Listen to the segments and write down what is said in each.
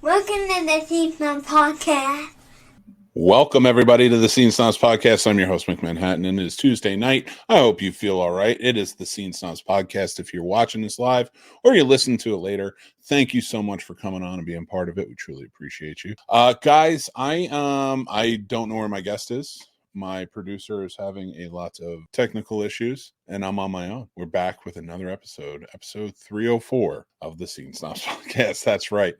Welcome to the Scene Snobs podcast. Welcome, everybody, to the Scene Snobs podcast. I'm your host, Mick Manhattan, and it is Tuesday night. I hope you feel all right. It is the Scene Snobs podcast. If you're watching this live or you're listening to it later, thank you so much for coming on and being part of it. We truly appreciate you. Guys, I don't know where my guest is. My producer is having a lot of technical issues, and I'm on my own. We're back with another episode 304 of the Scene Snobs podcast. That's right.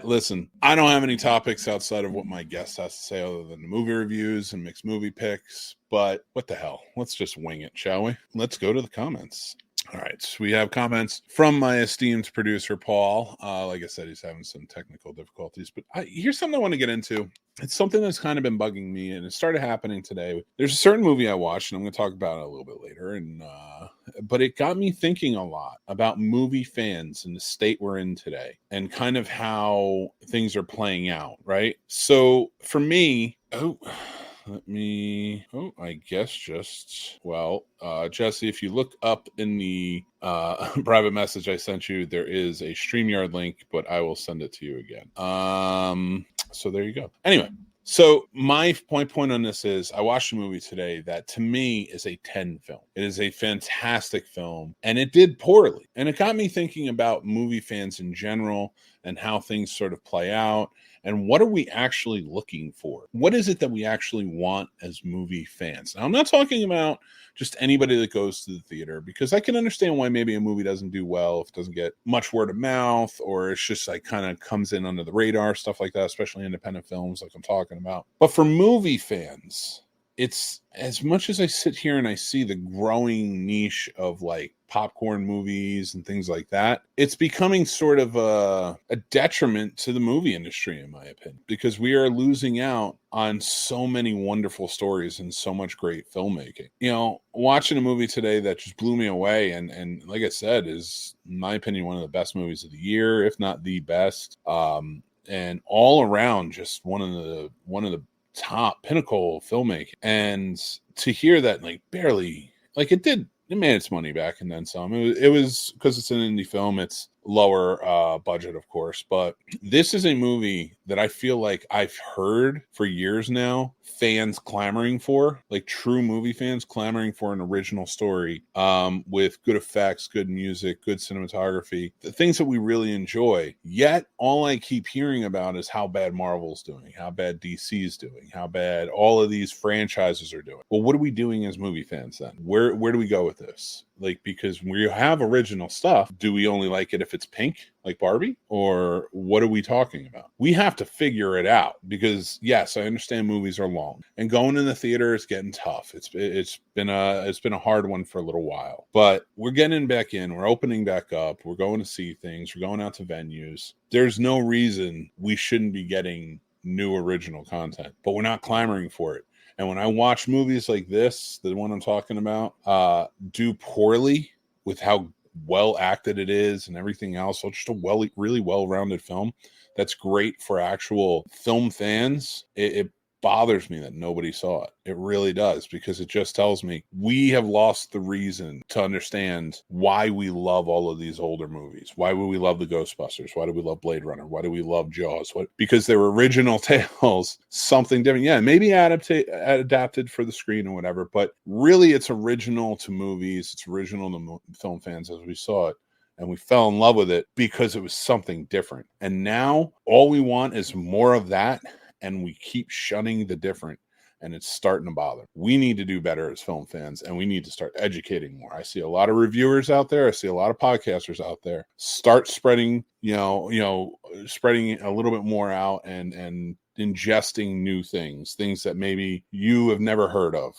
Listen, I don't have any topics outside of what my guest has to say other than the movie reviews and mixed movie picks, but what the hell? Let's just wing it, shall we? Let's go to the comments. All right, so we have comments from my esteemed producer, Paul. Like I said, he's having some technical difficulties, but here's something I want to get into. It's something that's kind of been bugging me, and it started happening today. There's a certain movie I watched, and I'm going to talk about it a little bit later, but it got me thinking a lot about movie fans and the state we're in today and kind of how things are playing out, right? So for me, Jesse, if you look up in the private message I sent you, there is a StreamYard link, but I will send it to you again. So there you go. Anyway, so my point on this is I watched a movie today that to me is a 10 film. It is a fantastic film, and it did poorly. And it got me thinking about movie fans in general and how things sort of play out. And what are we actually looking for? What is it that we actually want as movie fans? Now, I'm not talking about just anybody that goes to the theater, because I can understand why maybe a movie doesn't do well if it doesn't get much word of mouth, or it's just like kind of comes in under the radar, stuff like that, especially independent films like I'm talking about. But for movie fans, it's as much as I sit here and I see the growing niche of like popcorn movies and things like that, it's becoming sort of a detriment to the movie industry, in my opinion, because we are losing out on so many wonderful stories and so much great filmmaking. You know, watching a movie today that just blew me away, and like I said, is, in my opinion, one of the best movies of the year, if not the best, and all around just one of the top pinnacle filmmaking. And to hear that, like, barely, like, it made its money back and then some. It was because it's an indie film, it's lower budget, of course, but this is a movie that I feel like I've heard for years now fans clamoring for, like true movie fans clamoring for an original story, with good effects, good music, good cinematography, the things that we really enjoy. Yet all I keep hearing about is how bad Marvel's doing, how bad DC's doing, how bad all of these franchises are doing. Well, what are we doing as movie fans then? Where do we go with this? Like, because we have original stuff, do we only like it if it's pink, like Barbie? Or what are we talking about? We have to figure it out, because yes, I understand movies are long, and going in the theater is getting tough. It's been a hard one for a little while, but we're getting back in, we're opening back up, we're going to see things, we're going out to venues. There's no reason we shouldn't be getting new original content, but we're not clamoring for it. And when I watch movies like this, the one I'm talking about, do poorly with how well acted it is and everything else, so just a really well-rounded film that's great for actual film fans, it bothers me that nobody saw it. It really does, because it just tells me we have lost the reason to understand why we love all of these older movies. Why would we love the Ghostbusters? Why do we love Blade Runner? Why do we love Jaws? Because they're original tales, something different. Yeah, maybe adapted for the screen or whatever, but really it's original to movies. It's original to film fans as we saw it. And we fell in love with it because it was something different. And now all we want is more of that. And we keep shunning the different, and it's starting to bother. We need to do better as film fans, and we need to start educating more. I see a lot of reviewers out there. I see a lot of podcasters out there. Start spreading, spreading a little bit more out and ingesting new things that maybe you have never heard of.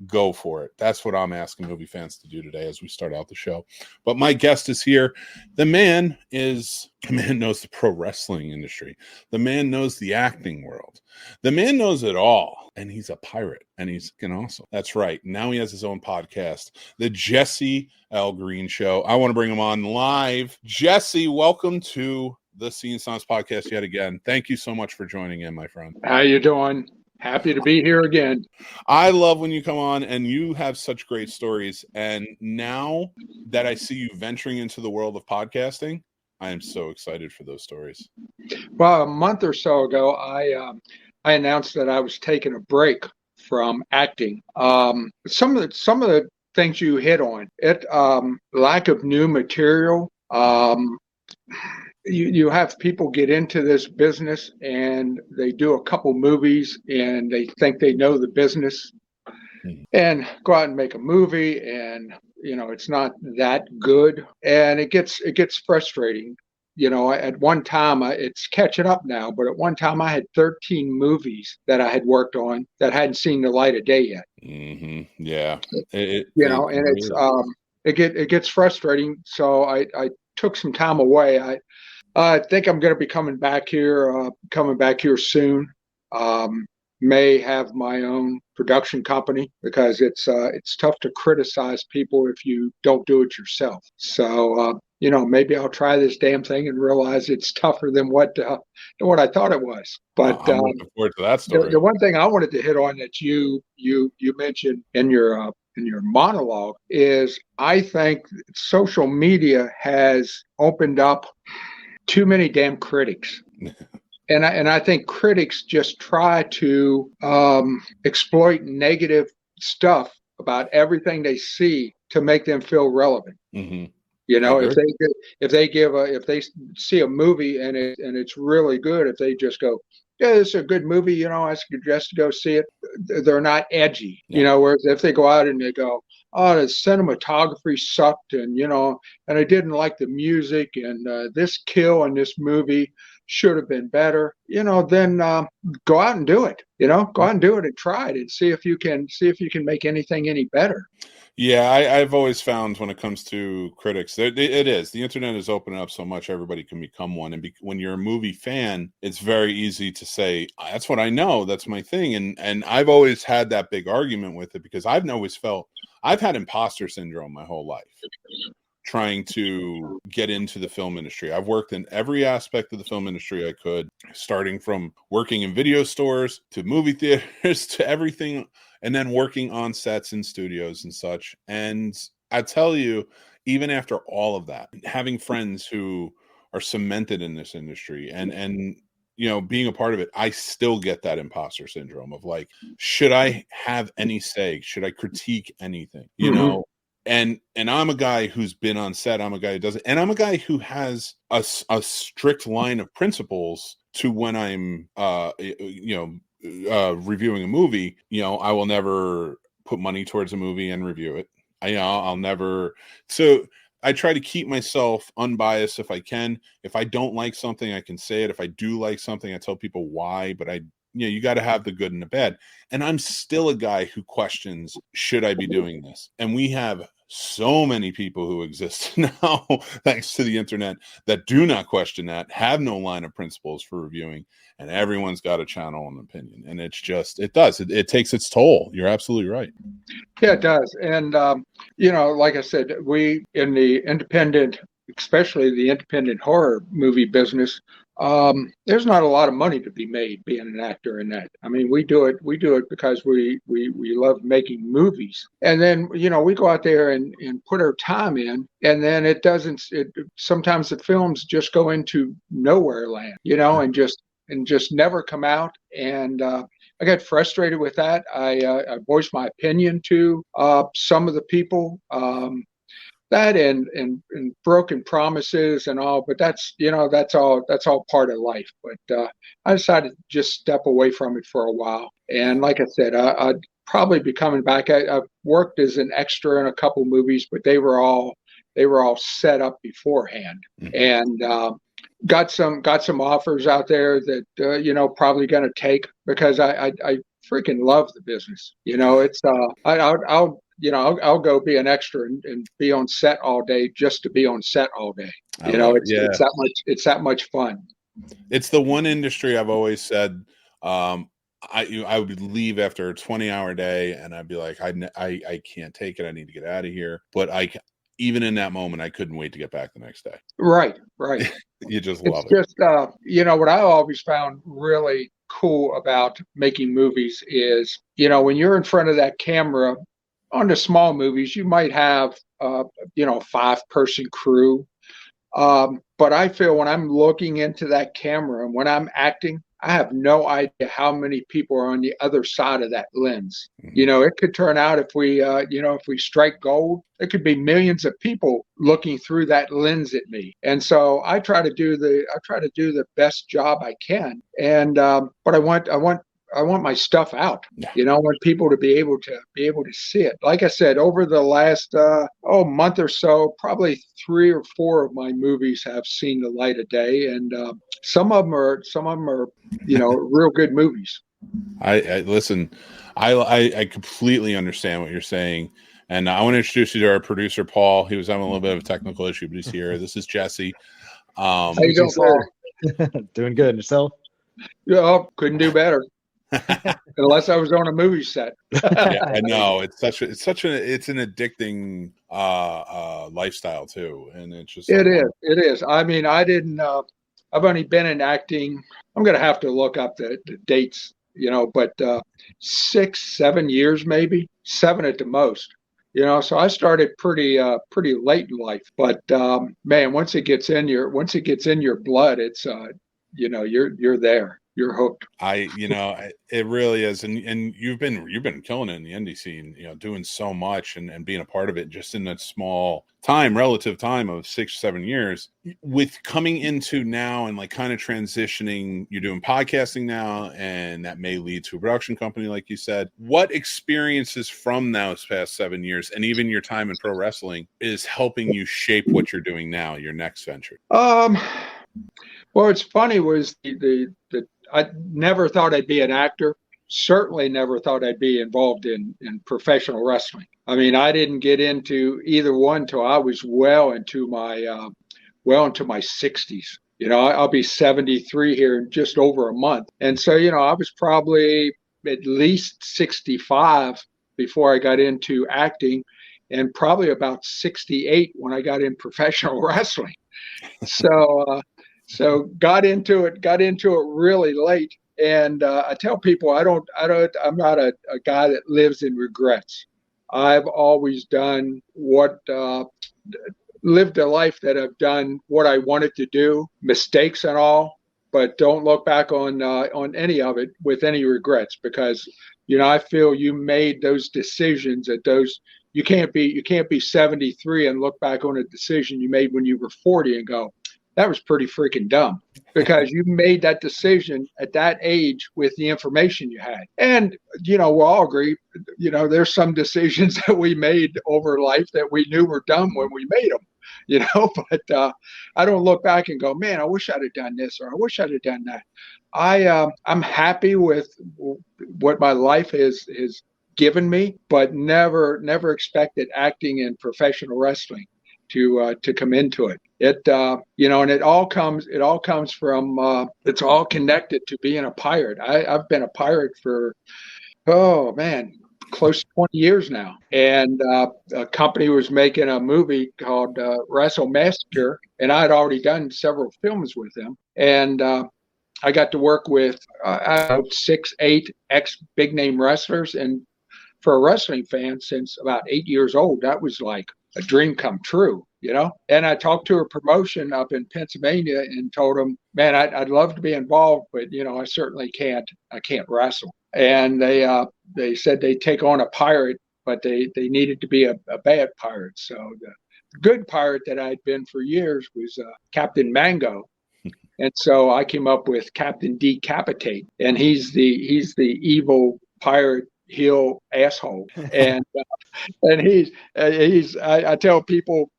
Go for it. That's what I'm asking movie fans to do today as we start out the show. But my guest is here. The man knows the pro wrestling industry. The man knows the acting world. The man knows it all. And he's a pirate. And he's awesome. That's right. Now he has his own podcast, The Jesse L. Green Show. I want to bring him on live. Jesse, welcome to the Scene Snobs podcast yet again. Thank you so much for joining in, my friend. How you doing? Happy to be here again. I love when you come on and you have such great stories. And now that I see you venturing into the world of podcasting, I am so excited for those stories. Well, a month or so ago, I announced that I was taking a break from acting. Some of the things you hit on, lack of new material. You have people get into this business and they do a couple movies and they think they know the business and go out and make a movie, and it's not that good, and it gets frustrating. At one time, it's catching up now, but at one time I had 13 movies that I had worked on that hadn't seen the light of day yet. Yeah, And it gets frustrating. So I took some time away. I think I'm going to be coming back here soon. May have my own production company because it's tough to criticize people if you don't do it yourself. So maybe I'll try this damn thing and realize it's tougher than what I thought it was. But I'm looking forward to that story. The one thing I wanted to hit on that you mentioned in your monologue is I think social media has opened up too many damn critics. And I think critics just try to exploit negative stuff about everything they see to make them feel relevant. Mm-hmm. If they see a movie and it's really good, if they just go, yeah, it's a good movie, I suggest to go see it. They're not edgy, whereas if they go out and they go, oh, the cinematography sucked, and and I didn't like the music, and this kill in this movie should have been better, then go out and do it. Go out and do it and try it and see if you can make anything any better. Yeah, I've always found when it comes to critics, the internet is opening up so much, everybody can become one. And when you're a movie fan, it's very easy to say, that's what I know, that's my thing. And I've always had that big argument with it because I've always felt I've had imposter syndrome my whole life trying to get into the film industry. I've worked in every aspect of the film industry I could, starting from working in video stores to movie theaters to everything, and then working on sets in studios and such. And I tell you, even after all of that, having friends who are cemented in this industry and being a part of it, I still get that imposter syndrome of like, should I have any say? Should I critique anything? And I'm a guy who's been on set. I'm a guy who does it. And I'm a guy who has a strict line of principles to when I'm, reviewing a movie. I will never put money towards a movie and review it. I'll never. So I try to keep myself unbiased if I can. If I don't like something, I can say it. If I do like something, I tell people why. But you got to have the good and the bad. And I'm still a guy who questions, should I be doing this? And we have so many people who exist now, thanks to the internet, that do not question that, have no line of principles for reviewing, and everyone's got a channel and opinion. And it's just, it takes its toll. You're absolutely right. Yeah, it does. And, like I said, we in the independent, especially the independent horror movie business, there's not a lot of money to be made being an actor in that. I mean, we do it because we love making movies. And then, we go out there and put our time in, and then sometimes the films just go into nowhere land, and just never come out. And I got frustrated with that. I voiced my opinion to some of the people, that and broken promises and all, but that's all part of life. But I decided to just step away from it for a while. And like I said, I'd probably be coming back. I've worked as an extra in a couple movies, but they were all set up beforehand. And got some offers out there that probably going to take, because I freaking love the business. It's I'll go be an extra and be on set all day just to be on set all day. It's that much fun. It's the one industry I've always said, I would leave after a 20-hour day and I'd be like, I can't take it. I need to get out of here. But even in that moment, I couldn't wait to get back the next day. Right. You just love it. It's just, what I always found really cool about making movies is, when you're in front of that camera on the small movies, you might have, 5-person crew. But I feel when I'm looking into that camera and when I'm acting, I have no idea how many people are on the other side of that lens. It could turn out if we strike gold, there could be millions of people looking through that lens at me. And so I try to do the best job I can. And but I want my stuff out. I want people to be able to see it. Like I said, over the last month or so, probably 3 or 4 of my movies have seen the light of day, and some of them are real good movies. I listen. I completely understand what you're saying, and I want to introduce you to our producer Paul. He was having a little bit of a technical issue, but he's here. This is Jesse. How you doing, Paul? Doing good. Yourself? Yeah, couldn't do better. Unless I was on a movie set. Yeah, I know. It's an addicting lifestyle too, and it's just it is. I mean, I've only been in acting. I'm going to have to look up the dates, but 6-7 years, maybe 7 at the most. So I started pretty late in life. But man, once it gets in your blood, it's you're there. You're hooked. It really is, and you've been killing it in the indie scene, doing so much and being a part of it just in that small relative time of 6-7 years. With coming into now and like kind of transitioning, you're doing podcasting now, and that may lead to a production company, like you said. What experiences from those past 7 years, and even your time in pro wrestling, is helping you shape what you're doing now, your next venture? Well, it's funny was the I never thought I'd be an actor. Certainly never thought I'd be involved in professional wrestling. I mean, I didn't get into either one till I was well into my 60s. I'll be 73 here in just over a month. And so, I was probably at least 65 before I got into acting, and probably about 68 when I got in professional wrestling. So got into it really late. And I tell people I'm not a guy that lives in regrets. I've always done lived a life that I've done what I wanted to do, mistakes and all, but don't look back on any of it with any regrets, because I feel you made those decisions you can't be 73 and look back on a decision you made when you were 40 and go, that was pretty freaking dumb, because you made that decision at that age with the information you had. And, we'll all agree, there's some decisions that we made over life that we knew were dumb when we made them, but I don't look back and go, man, I wish I'd have done this, or I wish I'd have done that. I'm happy with what my life has given me, but never expected acting and professional wrestling to come into it. And it all comes from it's all connected to being a pirate. I've been a pirate for close to 20 years now. And a company was making a movie called Wrestle Massacre, and I had already done several films with them. And I got to work with 6-8 ex big name wrestlers, and for a wrestling fan, since about 8 years old, that was like a dream come true, And I talked to a promotion up in Pennsylvania and told them, man, I'd love to be involved, but I certainly can't. I can't wrestle. And they said they'd take on a pirate, but they needed to be a bad pirate. So the good pirate that I'd been for years was Captain Mango. And so I came up with Captain Decapitate, and he's the evil pirate heel asshole. And I tell people,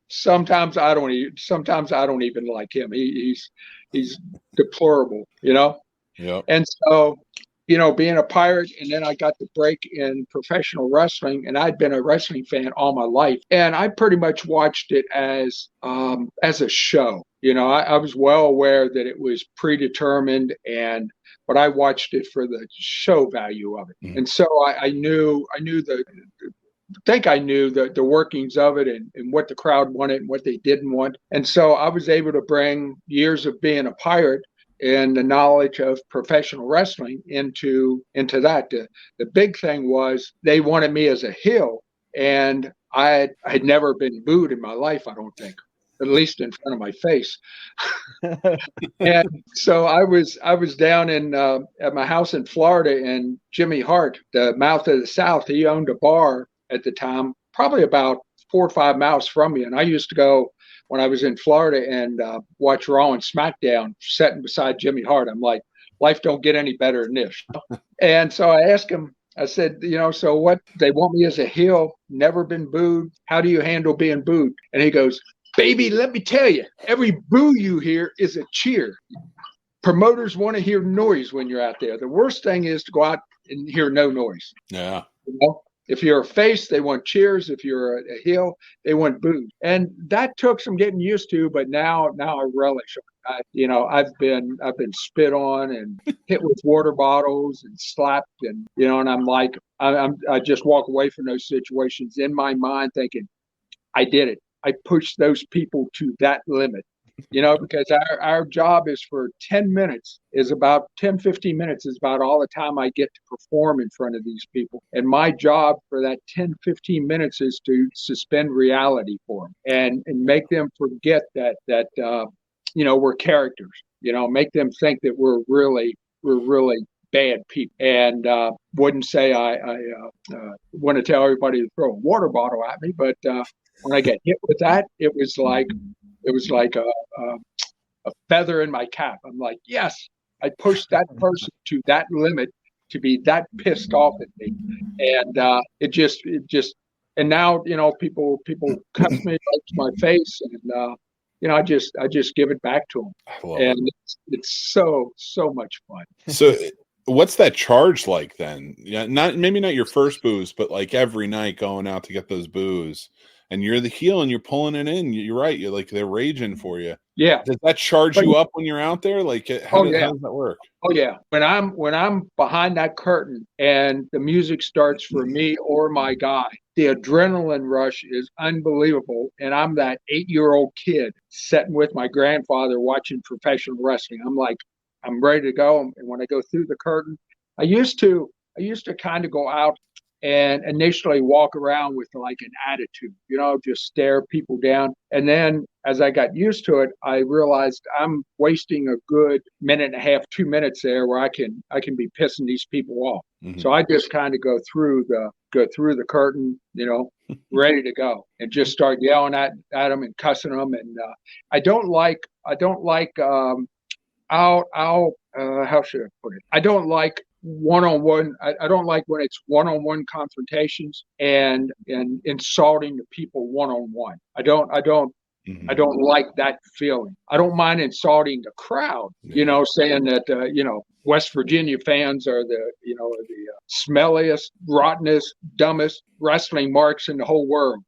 sometimes I don't even like him. He's deplorable, Yep. And so, being a pirate, and then I got the break in professional wrestling, and I'd been a wrestling fan all my life, and I pretty much watched it as a show. I was well aware that it was predetermined, but I watched it for the show value of it. Mm-hmm. And so I knew the workings of it and what the crowd wanted and what they didn't want. And so I was able to bring years of being a pirate and the knowledge of professional wrestling into that. The big thing was they wanted me as a heel, and I had never been booed in my life, I don't think. at least in front of my face. And so I was down in at my house in Florida, and Jimmy Hart, the Mouth of the South, he owned a bar at the time, probably about 4 or 5 miles from me. And I used to go when I was in Florida and watch Raw and SmackDown, sitting beside Jimmy Hart. I'm like, life don't get any better than this. And so I asked him, I said, so what, they want me as a heel, never been booed. How do you handle being booed? And he goes, baby, let me tell you, every boo you hear is a cheer. Promoters want to hear noise when you're out there. The worst thing is to go out and hear no noise. Yeah. If you're a face, they want cheers. If you're a heel, they want boos. And that took some getting used to, but now I relish it. I've been spit on and hit with water bottles and slapped, and and I'm like, I just walk away from those situations in my mind thinking, I did it. I pushed those people to that limit. Because our job is for 10 minutes, is about 10, 15 minutes is about all the time I get to perform in front of these people. And my job for that 10, 15 minutes is to suspend reality for them and make them forget that we're characters, make them think that we're really bad people. And wouldn't say I want to tell everybody to throw a water bottle at me, but when I get hit with that, it was like a feather in my cap. I'm like, yes, I pushed that person to that limit to be that pissed off at me. And it just, and now, people cuss me to my face, and I just give it back to them. And it's so much fun. So what's that charge like then? Yeah, maybe not your first booze, but like every night going out to get those booze. And you're the heel and you're pulling it in. You're right. You're like, they're raging for you. Yeah. Does that charge you up when you're out there? Like, how does that work? Oh yeah. When I'm behind that curtain and the music starts for me or my guy, the adrenaline rush is unbelievable. And I'm that 8-year-old kid sitting with my grandfather watching professional wrestling. I'm like, I'm ready to go. And when I go through the curtain, I used to kind of go out and initially walk around with like an attitude, just stare people down. And then as I got used to it, I realized I'm wasting a good minute and a half, 2 minutes there where I can be pissing these people off. Mm-hmm. So I just kind of go through the curtain, ready to go, and just start yelling at them and cussing them. And I don't like how should I put it? I don't like one-on-one. I don't like when it's one-on-one confrontations and insulting the people one-on-one. I don't like that feeling. I don't mind insulting the crowd, saying that, West Virginia fans are the smelliest, rottenest, dumbest wrestling marks in the whole world.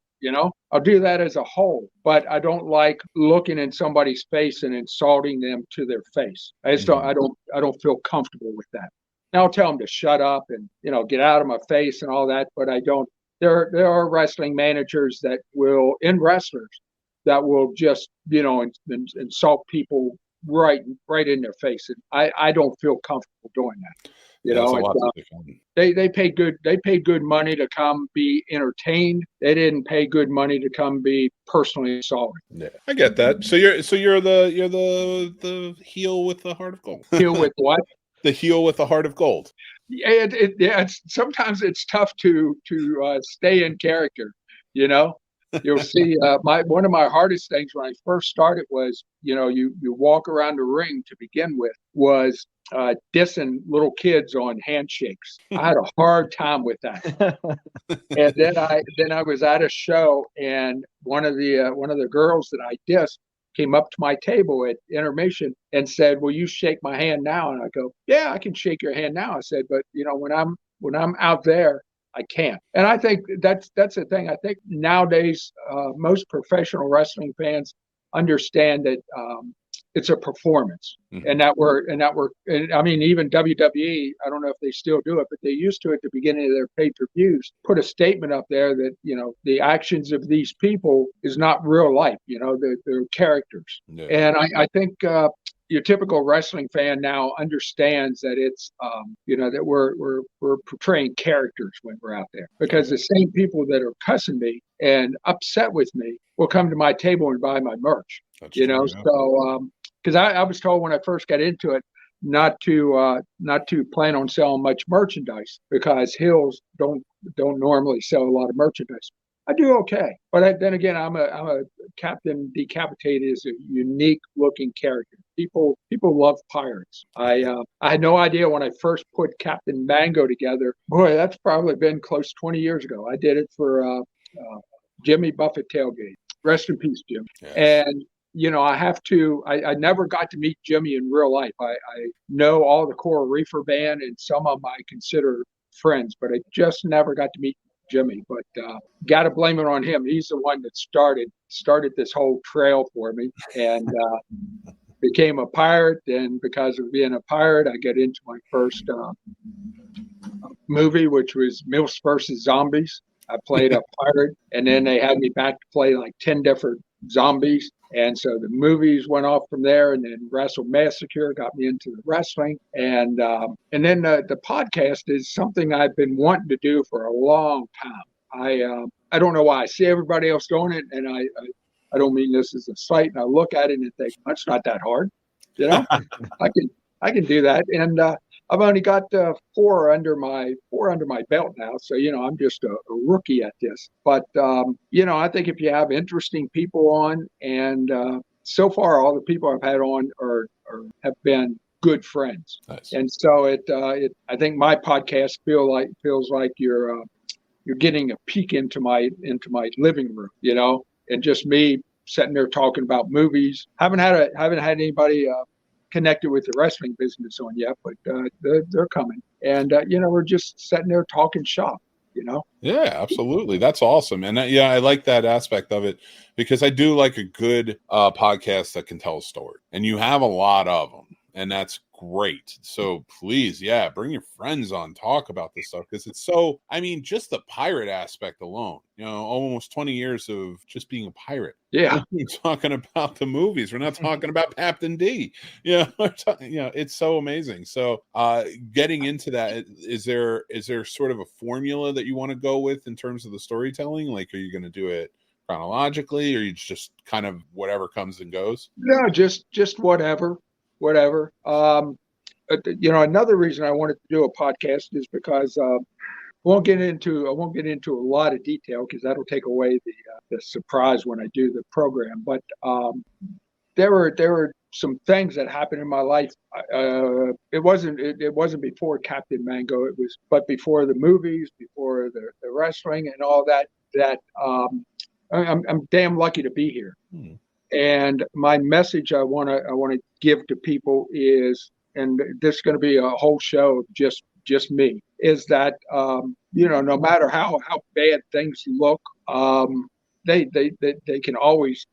I'll do that as a whole, but I don't like looking in somebody's face and insulting them to their face. I just don't feel comfortable with that. Now I'll tell them to shut up and, get out of my face and all that, but I don't. There are wrestling managers and wrestlers that will just, insult people right in their face. And I don't feel comfortable doing that. They paid good money to come be entertained. They didn't pay good money to come be personally assaulted. Yeah, I get that. So you're the heel with the heart of gold. Heel with what? The heel with the heart of gold. Yeah, sometimes it's tough to stay in character. You'll see. One of my hardest things when I first started was, you walk around the ring to begin with was dissing little kids on handshakes. I had a hard time with that. And then I was at a show, and one of the girls that I dissed came up to my table at intermission and said, "Will you shake my hand now?" And I go, "Yeah, I can shake your hand now." I said, "But when I'm out there, I can't." And I think that's the thing. I think nowadays most professional wrestling fans understand that it's a performance, mm-hmm. and I mean, even WWE, I don't know if they still do it, but they used to at the beginning of their pay-per-views put a statement up there that the actions of these people is not real life. They're characters, yeah. And I think your typical wrestling fan now understands that it's that we're portraying characters when we're out there, because the same people that are cussing me and upset with me will come to my table and buy my merch. That's you true, know, yeah. so because I was told when I first got into it not to plan on selling much merchandise, because Hills don't normally sell a lot of merchandise. I do okay, but then again, I'm a Captain Decapitated is a unique looking character. People love pirates. I had no idea when I first put Captain Mango together. Boy, that's probably been close to 20 years ago. I did it for Jimmy Buffett tailgate. Rest in peace, Jim. Yes. And I never got to meet Jimmy in real life. I know all the Coral Reefer band, and some of them I consider friends, but I just never got to meet Jimmy. But got to blame it on him. He's the one that started this whole trail for me, and became a pirate. And because of being a pirate, I got into my first movie, which was Mills versus Zombies. I played a pirate, and then they had me back to play like 10 different zombies. And so the movies went off from there, and then Wrestle Massacre got me into the wrestling. And then the podcast is something I've been wanting to do for a long time. I don't know why. I see everybody else doing it, and I don't mean this as a slight. And I look at it and think, that's not that hard. You know, I can do that. And I've only got four under my belt now, so I'm just a rookie at this. But I think if you have interesting people on, and so far all the people I've had on have been good friends. Nice. And so I think my podcast feels like you're getting a peek into my living room, and just me sitting there talking about movies. Haven't had anybody connected with the wrestling business on yet, but they're coming. And we're just sitting there talking shop. Yeah, absolutely. That's awesome. And I like that aspect of it, because I do like a good podcast that can tell a story, and you have a lot of them, and that's great. So please, bring your friends on, talk about this stuff, because it's so, just the pirate aspect alone, almost 20 years of just being a pirate. Yeah. We're talking about the movies. We're not talking about Captain D. It's so amazing. So getting into that, is there sort of a formula that you want to go with in terms of the storytelling? Like, are you going to do it chronologically, or you just kind of whatever comes and goes? No, just whatever. Another reason I wanted to do a podcast is because I won't get into a lot of detail, because that'll take away the surprise when I do the program. But there were some things that happened in my life. It wasn't before Captain Mango. But before the movies, before the wrestling and all that. I'm damn lucky to be here. And my message I want to give to people is, and this is going to be a whole show of just me, is that no matter how bad things look, they can always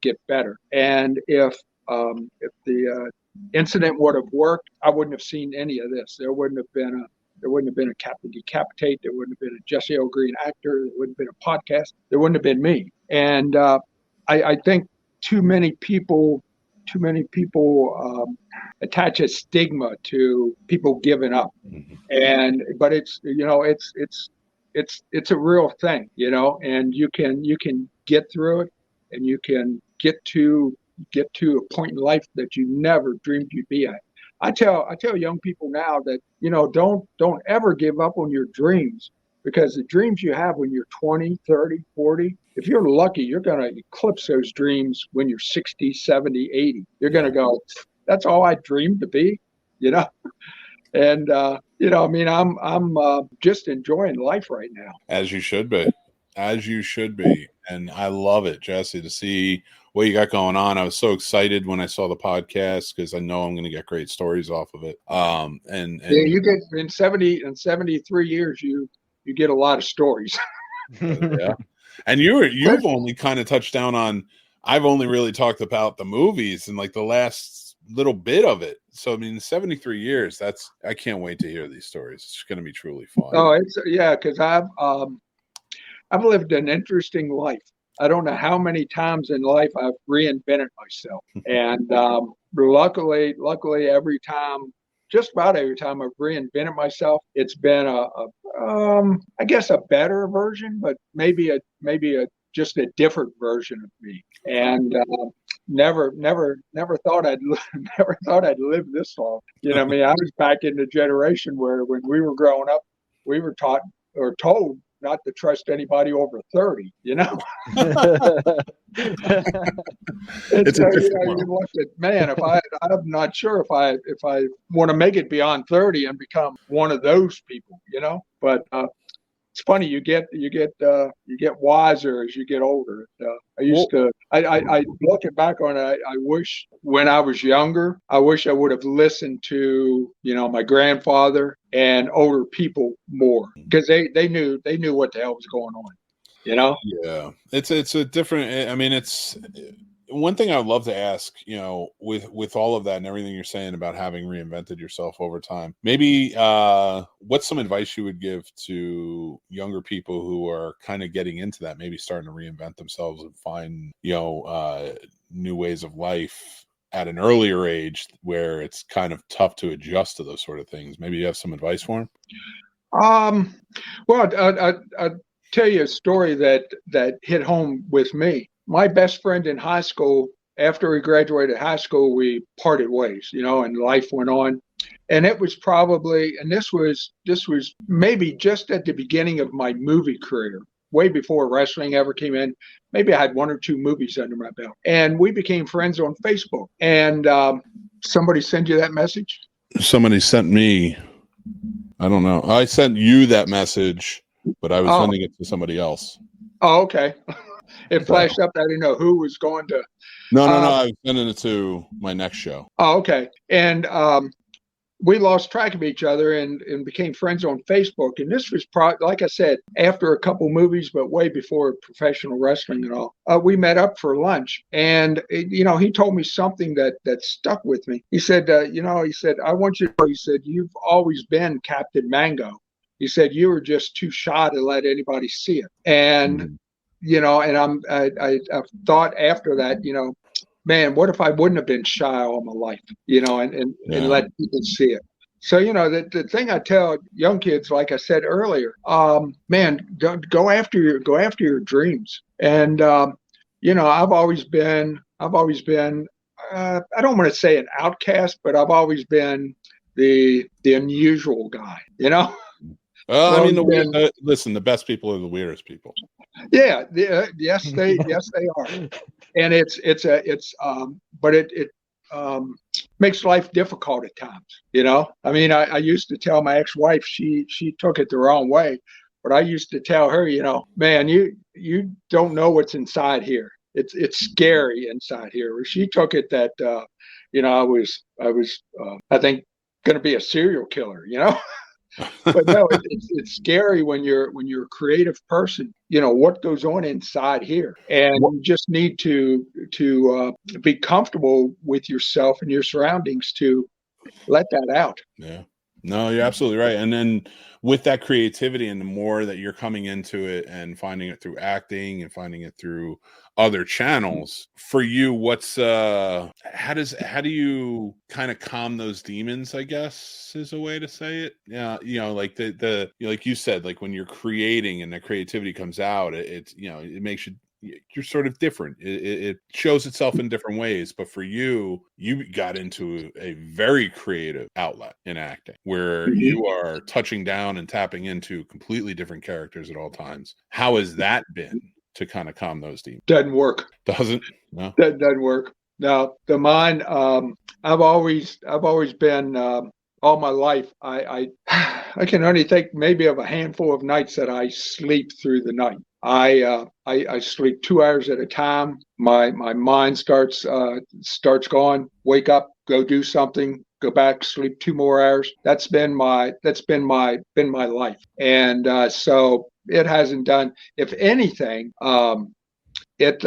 get better. And if the incident would have worked, I wouldn't have seen any of this. There wouldn't have been a Captain Decapitate. There wouldn't have been a Jesse L. Green actor. There wouldn't have been a podcast. There wouldn't have been me. And I think too many people attach a stigma to people giving up, but it's a real thing, and you can get through it, and you can get to a point in life that you never dreamed you'd be at. I tell young people now that don't ever give up on your dreams, because the dreams you have when you're 20, 30, 40, if you're lucky, you're going to eclipse those dreams when you're 60, 70, 80. You're going to go, that's all I dreamed to be, And I'm just enjoying life right now. As you should be. And I love it, Jesse, to see what you got going on. I was so excited when I saw the podcast, because I know I'm going to get great stories off of it. And you get in 73 years, you get a lot of stories. Yeah. And you've only kind of touched down on, I've only really talked about the movies and like the last little bit of it. So 73 years, I can't wait to hear these stories. It's going to be truly fun. Oh, because I've lived an interesting life. I don't know how many times in life I've reinvented myself. And luckily, just about every time I've reinvented myself, it's been I guess a better version, but maybe just a different version of me. And never thought never thought I'd live this long. You know, what I mean, I was back in the generation where when we were growing up, we were taught or told not to trust anybody over 30, you know. It's so, a different world. you look at, man, I'm not sure if I want to make it beyond 30 and become one of those people, you know. But it's funny, you get wiser as you get older. I looking back on it, I wish when I was younger, I wish I would have listened to, you know, my grandfather and older people more, because they knew what the hell was going on, you know. Yeah, it's a different. I mean, it's one thing I would love to ask, you know, with all of that and everything you're saying about having reinvented yourself over time, maybe what's some advice you would give to younger people who are kind of getting into that, maybe starting to reinvent themselves and find, you know, new ways of life at an earlier age where it's kind of tough to adjust to those sort of things? Maybe you have some advice for them? Well, I'll tell you a story that hit home with me. My best friend in high school, after we graduated high school, we parted ways, you know, and life went on. And it was probably, and this was maybe just at the beginning of my movie career, way before wrestling ever came in. Maybe I had 1 or 2 movies under my belt. And we became friends on Facebook. And somebody send you that message? Somebody sent me, I don't know. I sent you that message, but I was sending it to somebody else. Oh, okay. It flashed up. I didn't know who was going to. No. I was sending it to my next show. Oh, okay. And we lost track of each other and became friends on Facebook. And this was, like I said, after a couple movies, but way before professional wrestling and all. We met up for lunch. And, you know, he told me something that stuck with me. He said, I want you to know, he said, you've always been Captain Mango. He said, you were just too shy to let anybody see it. And, you know, and I've thought after that, you know, man, what if I wouldn't have been shy all my life, you know, and let people see it. So, you know, the thing I tell young kids, like I said earlier, man, go after your dreams. And, you know, I've always been, I don't want to say an outcast, but I've always been the unusual guy, you know? Well, I mean, listen, the best people are the weirdest people. Yeah. Yes, they are. And but it makes life difficult at times, you know? I mean, I used to tell my ex-wife, she took it the wrong way, but I used to tell her, you know, man, you don't know what's inside here. It's scary inside here. She took it that, you know, I was I think going to be a serial killer, you know? But no, it's scary when you're a creative person. You know what goes on inside here, and you just need to be comfortable with yourself and your surroundings to let that out. Yeah, no, you're absolutely right. And then with that creativity, and the more that you're coming into it and finding it through acting and finding it through other channels, for you, what's how do you kind of calm those demons, I guess is a way to say it. Yeah, you know, like the like you said, like when you're creating and the creativity comes out, it's, you know, it makes you're sort of different. It shows itself in different ways. But for you got into a very creative outlet in acting where you are touching down and tapping into completely different characters at all times. How has that been to kind of calm those demons? Doesn't work. Doesn't? No. That doesn't work. No, the mind. I've always been all my life. I can only think maybe of a handful of nights that I sleep through the night. I sleep 2 hours at a time. My mind starts going. Wake up, go do something, go back, sleep 2 more hours. That's been my life. And so it hasn't done. If anything, if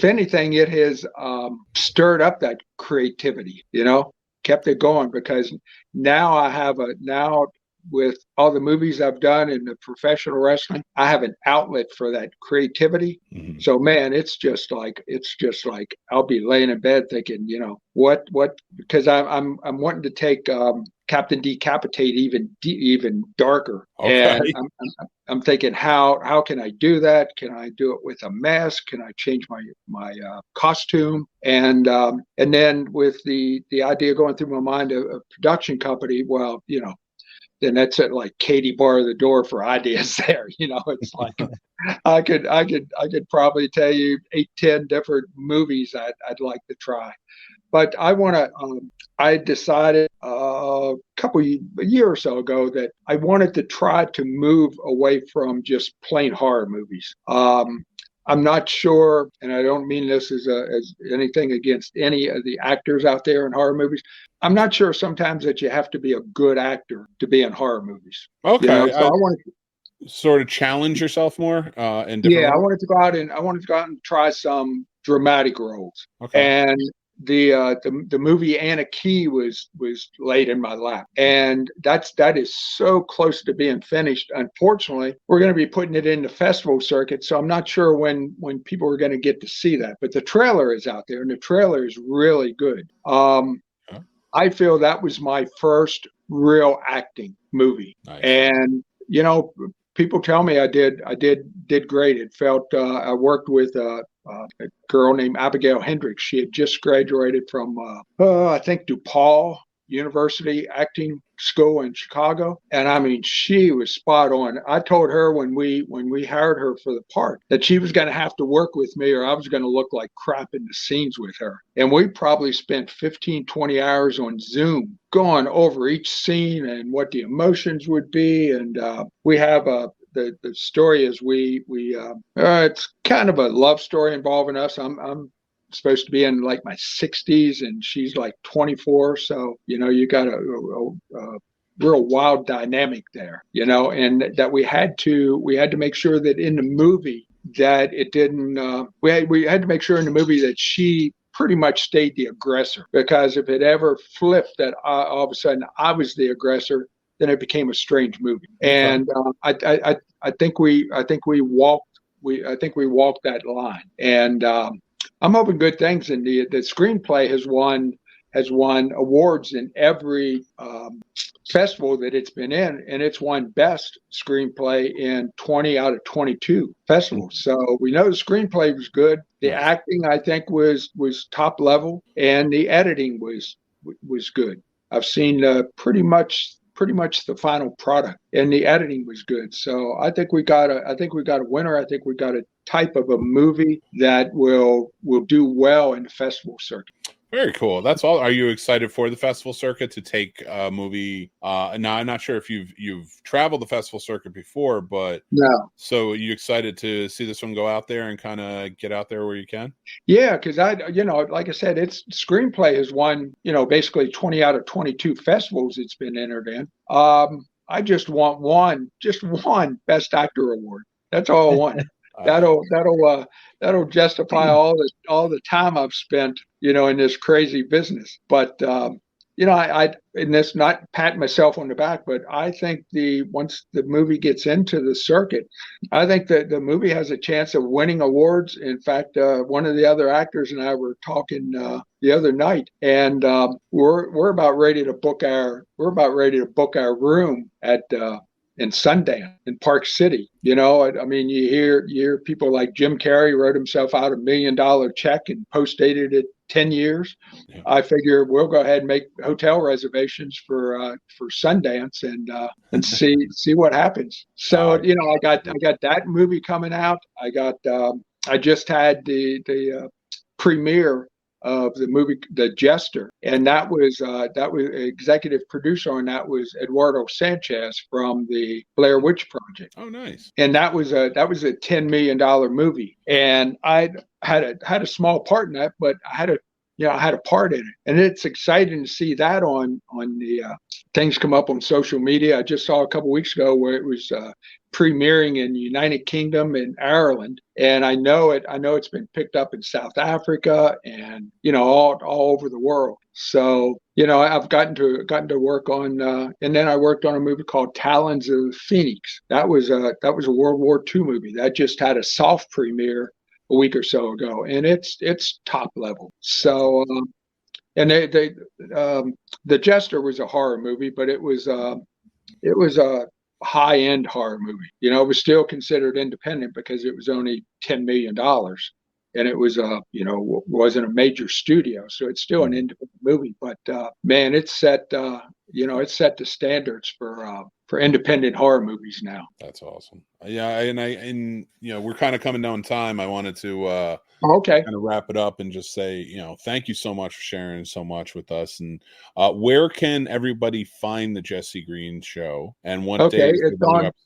anything, it has stirred up that creativity. You know, kept it going, because now with all the movies I've done in the professional wrestling, I have an outlet for that creativity. Mhm. So man, it's just like I'll be laying in bed thinking, what because I'm wanting to take Captain Decapitate even darker. Okay. And I'm thinking, how can I do that? Can I do it with a mask? Can I change my costume? And then with the idea going through my mind of a production company, well, then that's it. Like Katie bar the door for ideas there. It's like I could probably tell you 8-10 different movies I'd like to try. But I decided a year or so ago that I wanted to try to move away from just plain horror movies. I'm not sure, and I don't mean this as anything against any of the actors out there in horror movies. I'm not sure sometimes that you have to be a good actor to be in horror movies. Okay. So I wanted to sort of challenge yourself more in different I roles? wanted to go out and try some dramatic roles. Okay. And the movie Anna Key was laid in my lap, and that is so close to being finished. Unfortunately, we're going to be putting it in the festival circuit, so I'm not sure when people are going to get to see that. But the trailer is out there, and the trailer is really good. I feel that was my first real acting movie, Nice. and people tell me I did great. It felt I worked with a girl named Abigail Hendricks. She had just graduated from I think DePaul University Acting School in Chicago, and I mean she was spot on. I told her when we hired her for the part that she was going to have to work with me or I was going to look like crap in the scenes with her. And we probably spent 15-20 hours on Zoom going over each scene and what the emotions would be. And we have the story is it's kind of a love story involving us. I'm supposed to be in like my 60s and she's like 24, so you got a real wild dynamic there, and that we had to make sure that in the movie that it didn't we had to make sure in the movie that she pretty much stayed the aggressor, because if it ever flipped that all of a sudden I was the aggressor, then it became a strange movie. And I think we walked that line. And I'm hoping good things. And the screenplay has won awards in every festival that it's been in, and it's won best screenplay in 20 out of 22 festivals. So we know the screenplay was good. The acting, I think, was top level, and the editing was good. I've seen pretty much the final product, and the editing was good. So I think we got a winner. I think we got a type of a movie that will do well in the festival circuit. Very cool. That's all. Are you excited for the festival circuit to take a movie? Now I'm not sure if you've traveled the festival circuit before, but no. So are you excited to see this one go out there and kind of get out there where you can? Yeah, because like I said, its screenplay has won, basically 20 out of 22 festivals it's been entered in. I just want one Best Actor award. That's all I want. That'll justify all the time I've spent, in this crazy business. But I and this not pat myself on the back, but I think once the movie gets into the circuit, I think that the movie has a chance of winning awards. In fact, one of the other actors and I were talking the other night, and we're about ready to book our room at in Sundance in Park City. I mean, you hear people like Jim Carrey wrote himself out $1 million check and post-dated it 10 years. Yeah. I figure we'll go ahead and make hotel reservations for Sundance and see what happens. So I got that movie coming out. I just had the premiere of the movie The Jester, and that was executive producer on that was Eduardo Sanchez from the Blair Witch Project. Oh, nice! And that was a $10 million movie, and I had a small part in that, but I had a part in it, and it's exciting to see that on the things come up on social media. I just saw a couple weeks ago where it was premiering in the United Kingdom and Ireland, and I know it's been picked up in South Africa and all over the world. So, you know, I've gotten to work on, and then I worked on a movie called Talons of the Phoenix. That was a World War II movie that just had a soft premiere a week or so ago, and it's top level. So, and the Jester was a horror movie, but it was a high end horror movie. You know, it was still considered independent because it was only $10 million, and it was wasn't a major studio, so it's still an independent movie. But man, it's set the standards for independent horror movies now. That's awesome. Yeah, and we're kind of coming down time. I wanted to Okay. kind of wrap it up and just say, thank you so much for sharing so much with us. And where can everybody find the Jesse Green Show? And what Okay, days?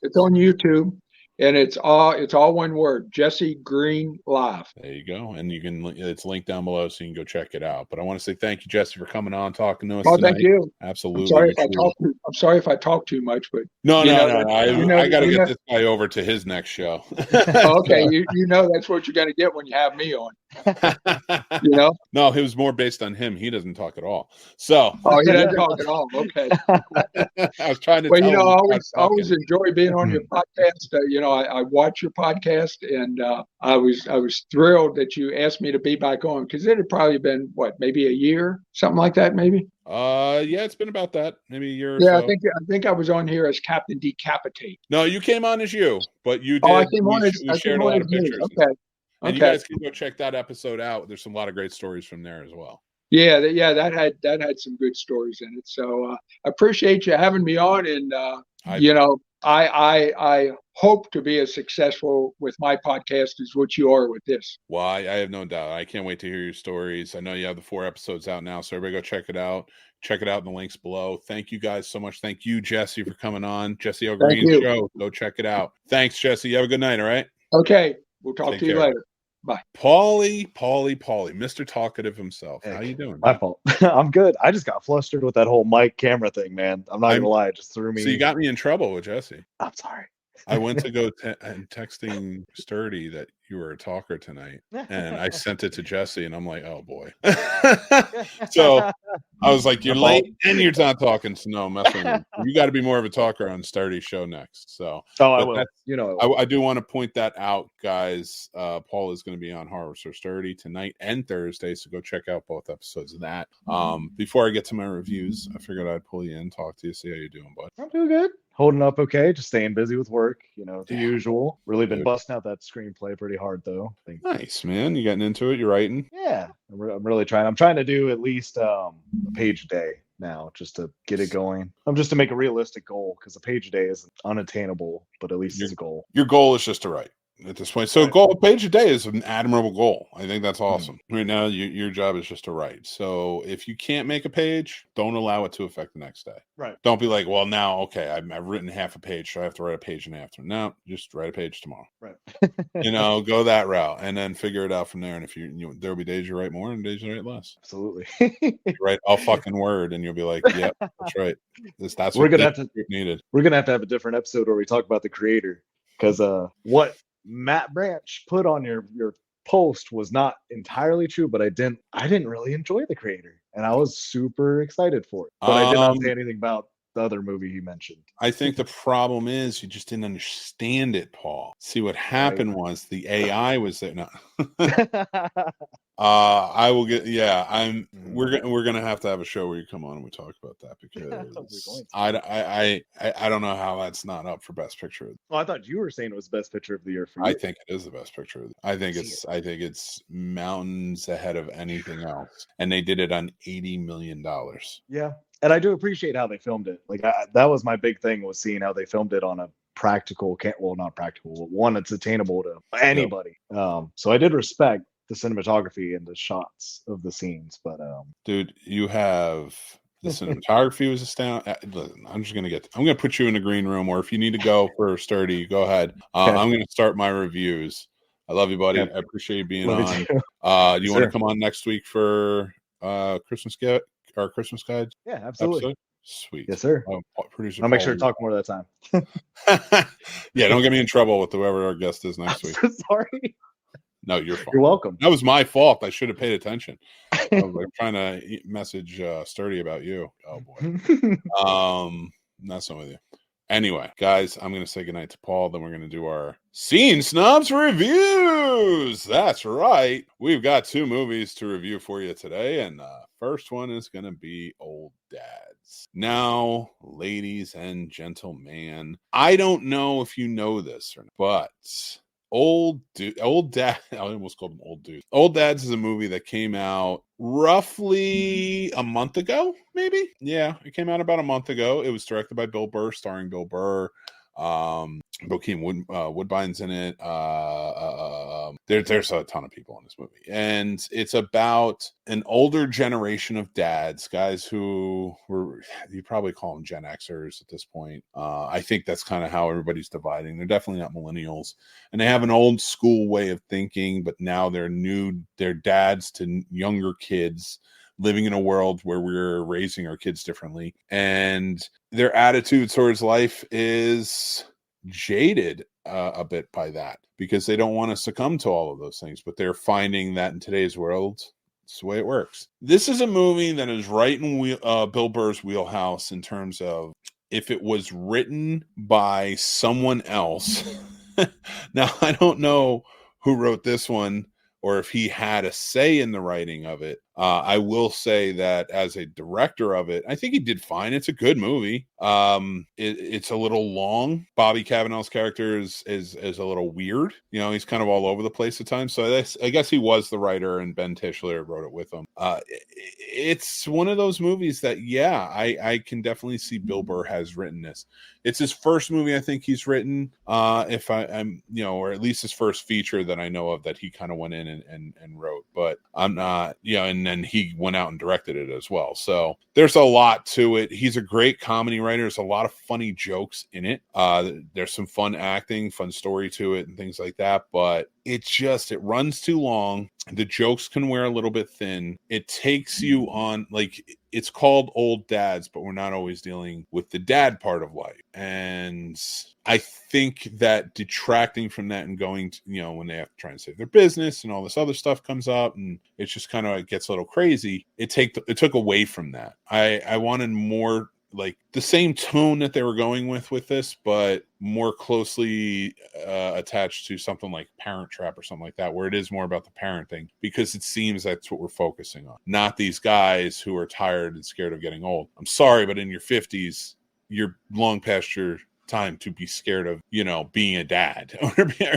it's on YouTube, and it's all one word: Jesse Green Live. There you go, and it's linked down below, so you can go check it out. But I want to say thank you, Jesse, for coming on, talking to us tonight. Thank you. Absolutely. I'm sorry if I talk too much, but no. I got to get this guy over to his next show. Okay, you know that's what you're going to get when you have me on. No, it was more based on him. He doesn't talk at all. So he doesn't talk at all. Okay. I was trying to. Well, I always enjoy being on your podcast. I watch your podcast, and I was thrilled that you asked me to be back on, because it had probably been maybe a year, something like that, maybe. Yeah, it's been about that, maybe a year or so. I think I was on here as Captain Decapitate. No, you came on as you, but you did. I came on as we shared a lot of pictures. Okay. And you guys can go check that episode out. There's a lot of great stories from there as well. Yeah, that had some good stories in it. So I appreciate you having me on, and I hope to be as successful with my podcast as what you are with this. Well, I have no doubt. I can't wait to hear your stories. I know you have the 4 episodes out now, so everybody go check it out. Check it out in the links below. Thank you guys so much. Thank you, Jesse, for coming on. Jesse O'Green Show. Go check it out. Thanks, Jesse. You have a good night, all right? Okay. We'll talk to you later. Bye. Paulie, Mr. Talkative himself. How you doing? My fault. I'm good. I just got flustered with that whole mic camera thing, man. I'm not gonna lie, it just threw me. So you got me in trouble with Jesse. I'm sorry. I went to go and texting Sturdy that you were a talker tonight, and I sent it to Jesse, and I'm like, oh boy. So I was like, you're late and you're not talking, so no, messing with you. Got to be more of a talker on Sturdy's show next. So I will. I do want to point that out, guys. Paul is going to be on Horror So Sturdy tonight and Thursday, so go check out both episodes of that. Before I get to my reviews, I figured I'd pull you in, talk to you, see how you're doing, bud. I'm doing good. Holding up okay, just staying busy with work, the usual. Really been busting out that screenplay pretty hard, though. Nice, man. You getting into it? You're writing? Yeah, I'm really trying. I'm trying to do at least a page a day now, just to get it going. Just to make a realistic goal, because a page a day is unattainable, but at least it's a goal. Your goal is just to write at this point. So a page a day is an admirable goal. I think that's awesome. Right now, your job is just to write. So if you can't make a page, don't allow it to affect the next day. Right. Don't be like, well, now, okay, I've written half a page, so I have to write a page and a half. No, just write a page tomorrow. Right. Go that route and then figure it out from there. And if there'll be days you write more and days you write less. Absolutely. You write a fucking word and you'll be like, yeah, that's right. That's we're gonna have to needed. We're gonna have to have a different episode where we talk about the creator, because what Matt Branch put on your post was not entirely true, but I didn't really enjoy the creator, and I was super excited for it. But I did not say anything about the other movie he mentioned. I think the problem is you just didn't understand it, Paul. See, what happened was the AI was there. No. I will get. Yeah, We're gonna have to have a show where you come on and we talk about that, because I don't know how that's not up for Best Picture. Well, I thought you were saying it was Best Picture of the Year for you. I think it is the Best Picture. I think it's mountains ahead of anything else, and they did it on $80 million. Yeah, and I do appreciate how they filmed it. Like that was my big thing, was seeing how they filmed it on a practical. Not practical. One that's attainable to anybody. Yep. So I did respect the cinematography and the shots of the scenes, but dude, you have the cinematography was astounding. I'm gonna put you in a green room, or if you need to go for Sturdy, go ahead. I'm gonna start my reviews. I love you, buddy. I appreciate you being on. Do you want to come on next week for Christmas guide? Yeah, absolutely. Episode? Sweet. Yes, sir. I'll make sure to talk more that time. Yeah, don't get me in trouble with whoever our guest is next week. So sorry. No, you're fine. You're welcome. That was my fault. I should have paid attention. I was like trying to message Sturdy about you. Oh boy. Messing with you. Anyway, guys, I'm going to say goodnight to Paul. Then we're going to do our Scene Snobs reviews. That's right. We've got 2 movies to review for you today. And the first one is going to be Old Dads. Now, ladies and gentlemen, I don't know if you know this or not, but Old Dad, I almost called him Old Dude. Old Dads is a movie that came out roughly a month ago, maybe. Yeah, it came out about a month ago. It was directed by Bill Burr, starring Bill Burr. Bokeem Woodbine's in it. There's a ton of people in this movie, and it's about an older generation of dads, guys who were, you probably call them Gen Xers at this point. I think that's kind of how everybody's dividing. They're definitely not millennials, and they have an old school way of thinking, but now they're dads to younger kids living in a world where we're raising our kids differently, and their attitude towards life is jaded a bit by that, because they don't want to succumb to all of those things, but they're finding that in today's world, it's the way it works. This is a movie that is right in Bill Burr's wheelhouse in terms of if it was written by someone else. Now, I don't know who wrote this one or if he had a say in the writing of it. I will say that as a director of it, I think he did fine. It's a good movie. It's a little long. Bobby Cavanaugh's character is a little weird. You know, he's kind of all over the place at times. So I guess he was the writer, and Ben Tischler wrote it with him. It's one of those movies that, yeah, I can definitely see Bill Burr has written this. It's his first movie I think he's written, if I'm, you know, or at least his first feature that I know of that he kind of went in and wrote. But I'm not, you know, and then he went out and directed it as well. So there's a lot to it. He's a great comedy writer. There's a lot of funny jokes in it. There's some fun acting, fun story to it and things like that. But it runs too long. The jokes can wear a little bit thin. It takes you on, like, it's called Old Dads, but we're not always dealing with the dad part of life. And I think that detracting from that and going to, you know, when they have to try and save their business and all this other stuff comes up and it's just kind of gets a little crazy. It took away from that. I wanted more, like, the same tone that they were going with this, but more closely attached to something like Parent Trap or something like that, where it is more about the parenting, because it seems that's what we're focusing on, not these guys who are tired and scared of getting old. I'm sorry, but in your 50s, you're long past your time to be scared of, you know, being a dad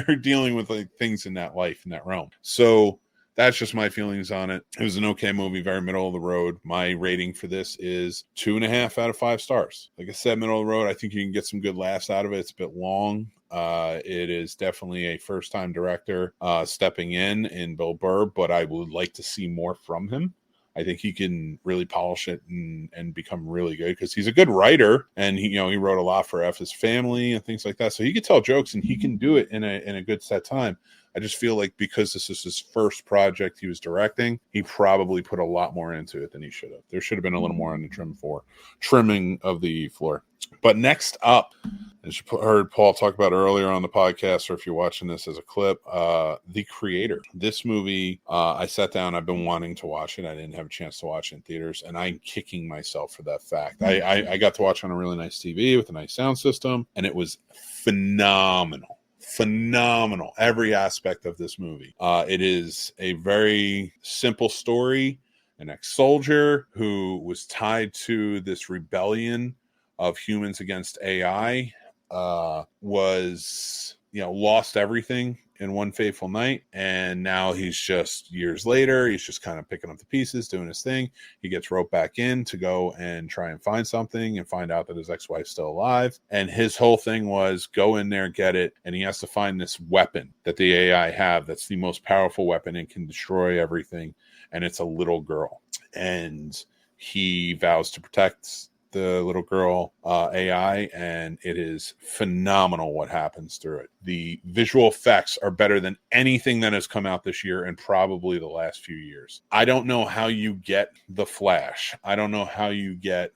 or dealing with, like, things in that life, in that realm. So that's just my feelings on it. It was an okay movie, very middle of the road. My rating for this is 2.5 out of 5 stars. Like I said, middle of the road. I think you can get some good laughs out of it. It's a bit long. It is definitely a first-time director stepping in Bill Burr, but I would like to see more from him. I think he can really polish it and become really good, because he's a good writer, and he wrote a lot for F's Family and things like that. So he can tell jokes and he can do it in a good set time. I just feel like because this is his first project he was directing, he probably put a lot more into it than he should have. There should have been a little more on the trimming of the floor. But next up, as you heard Paul talk about earlier on the podcast, or if you're watching this as a clip, The Creator. This movie, I sat down, I've been wanting to watch it. I didn't have a chance to watch it in theaters, and I'm kicking myself for that fact. I got to watch on a really nice TV with a nice sound system, and it was phenomenal. Every aspect of this movie. It is a very simple story. An ex-soldier who was tied to this rebellion of humans against AI was, lost everything in one fateful night, and now he's just, years later, he's just kind of picking up the pieces, doing his thing. He gets roped back in to go and try and find something and find out that his ex-wife's still alive, and his whole thing was go in there, get it, and he has to find this weapon that the AI have that's the most powerful weapon and can destroy everything, and it's a little girl, and he vows to protect the little girl AI, and it is phenomenal what happens through it. The visual effects are better than anything that has come out this year and probably the last few years. I don't know how you get The Flash. I don't know how you get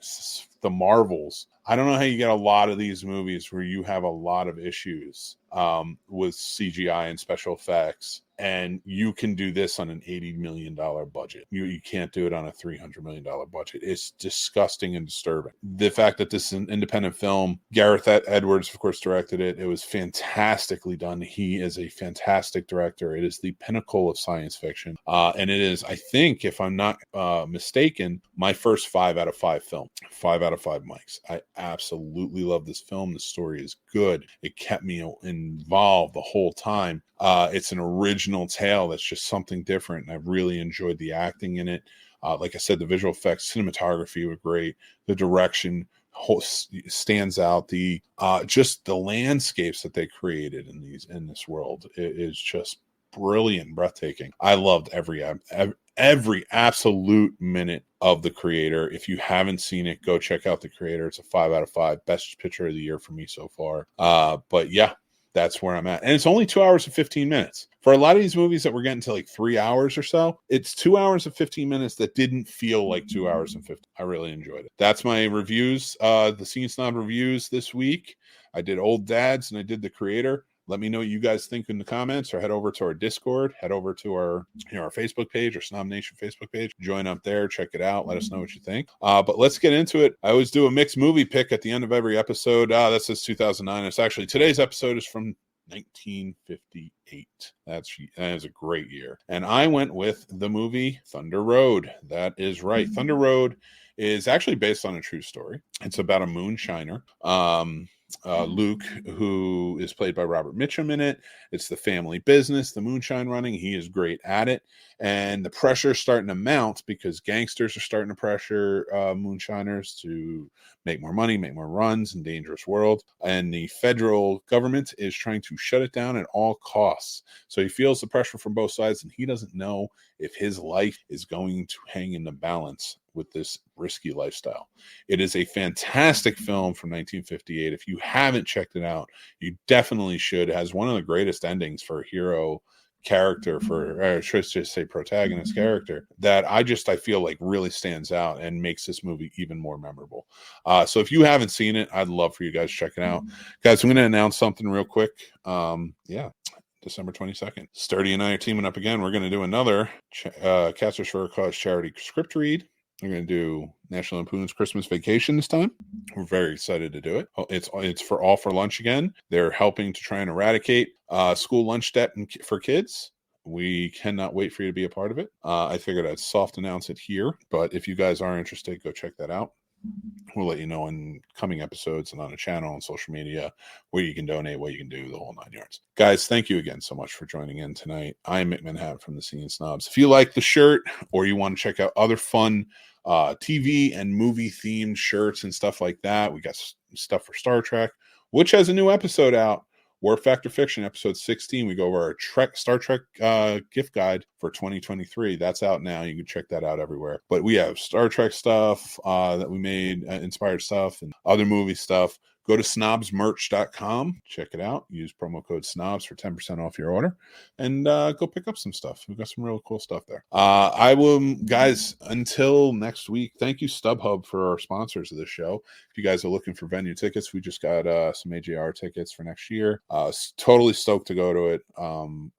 the Marvels. I don't know how you get a lot of these movies where you have a lot of issues with CGI and special effects and you can do this on an $80 million budget. You can't do it on a $300 million budget. It's disgusting and disturbing. The fact that this is an independent film, Gareth Edwards, of course, directed it. It was fantastically done. He is a fantastic director. It is the pinnacle of science fiction. And it is, I think, if I'm not mistaken, my first 5 out of 5 film. 5 out of 5 mics. I absolutely love this film. The story is good. It kept me involved the whole time. It's an original tale that's just something different, and I really enjoyed the acting in it. Like I said, the visual effects, cinematography were great. The direction stands out. The just the landscapes that they created in this world is just brilliant, breathtaking. I loved every absolute minute of The Creator. If you haven't seen it, go check out The Creator. It's a 5 out of 5, best picture of the year for me so far. But yeah, that's where I'm at. And it's only 2 hours and 15 minutes. For a lot of these movies that we're getting to like 3 hours or so, it's 2 hours and 15 minutes that didn't feel like 2 hours and 15. I really enjoyed it. That's my reviews, the Scene Snob reviews this week. I did Old Dads and I did The Creator. Let me know what you guys think in the comments, or head over to our Discord, head over to our Facebook page, or Snob Nation Facebook page. Join up there, check it out. Let us know what you think. But let's get into it. I always do a mixed movie pick at the end of every episode. That says 2009. It's actually, today's episode is from 1958. That is a great year. And I went with the movie Thunder Road. That is right. Thunder Road is actually based on a true story. It's about a moonshiner. Luke, who is played by Robert Mitchum in it. It's the family business, the moonshine running. He is great at it. And the pressure is starting to mount because gangsters are starting to pressure moonshiners to make more money, make more runs in dangerous world. And the federal government is trying to shut it down at all costs. So he feels the pressure from both sides, and he doesn't know if his life is going to hang in the balance with this risky lifestyle. It is a fantastic film from 1958. If you haven't checked it out, you definitely should. It has one of the greatest endings for a hero character, or should I just say protagonist character, that I feel like really stands out and makes this movie even more memorable. So if you haven't seen it, I'd love for you guys to check it out. Guys, I'm going to announce something real quick. December 22nd. Sturdy and I are teaming up again. We're going to do another Casters for a Cause charity script read. We're going to do National Lampoon's Christmas Vacation this time. We're very excited to do it. It's for All for Lunch again. They're helping to try and eradicate school lunch debt for kids. We cannot wait for you to be a part of it. I figured I'd soft announce it here, but if you guys are interested, go check that out. We'll let you know in coming episodes and on the channel and social media where you can donate, what you can do, the whole 9 yards. Guys, thank you again so much for joining in tonight. I'm Mick Manhattan from the Scene Snobs. If you like the shirt, or you want to check out other fun TV and movie themed shirts and stuff like that, we got stuff for Star Trek, which has a new episode out. War Factor Fiction, episode 16. We go over our Star Trek gift guide for 2023. That's out now. You can check that out everywhere. But we have Star Trek stuff that we made, inspired stuff, and other movie stuff. Go to snobsmerch.com. Check it out. Use promo code SNOBS for 10% off your order. And go pick up some stuff. We've got some real cool stuff there. I will, guys, until next week, thank you, StubHub, for our sponsors of the show. If you guys are looking for venue tickets, we just got some AJR tickets for next year. Totally stoked to go to it.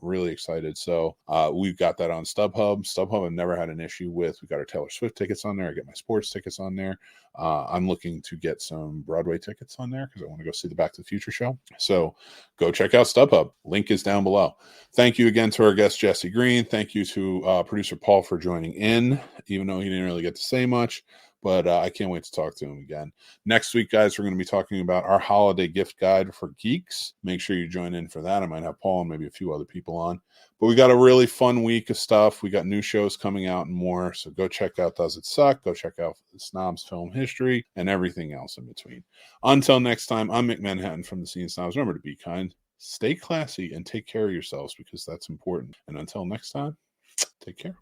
Really excited. So we've got that on StubHub. StubHub I've never had an issue with. We got our Taylor Swift tickets on there. I get my sports tickets on there. I'm looking to get some Broadway tickets on there because I want to go see the Back to the Future show. So go check out StubHub. Link is down below. Thank you again to our guest, Jesse Green. Thank you to producer Paul for joining in, even though he didn't really get to say much. But I can't wait to talk to him again. Next week, guys, we're going to be talking about our holiday gift guide for geeks. Make sure you join in for that. I might have Paul and maybe a few other people on. But we got a really fun week of stuff. We got new shows coming out and more. So go check out Does It Suck? Go check out the Snobs Film History and everything else in between. Until next time, I'm Mick Manhattan from the Scene Snobs. Remember to be kind, stay classy, and take care of yourselves because that's important. And until next time, take care.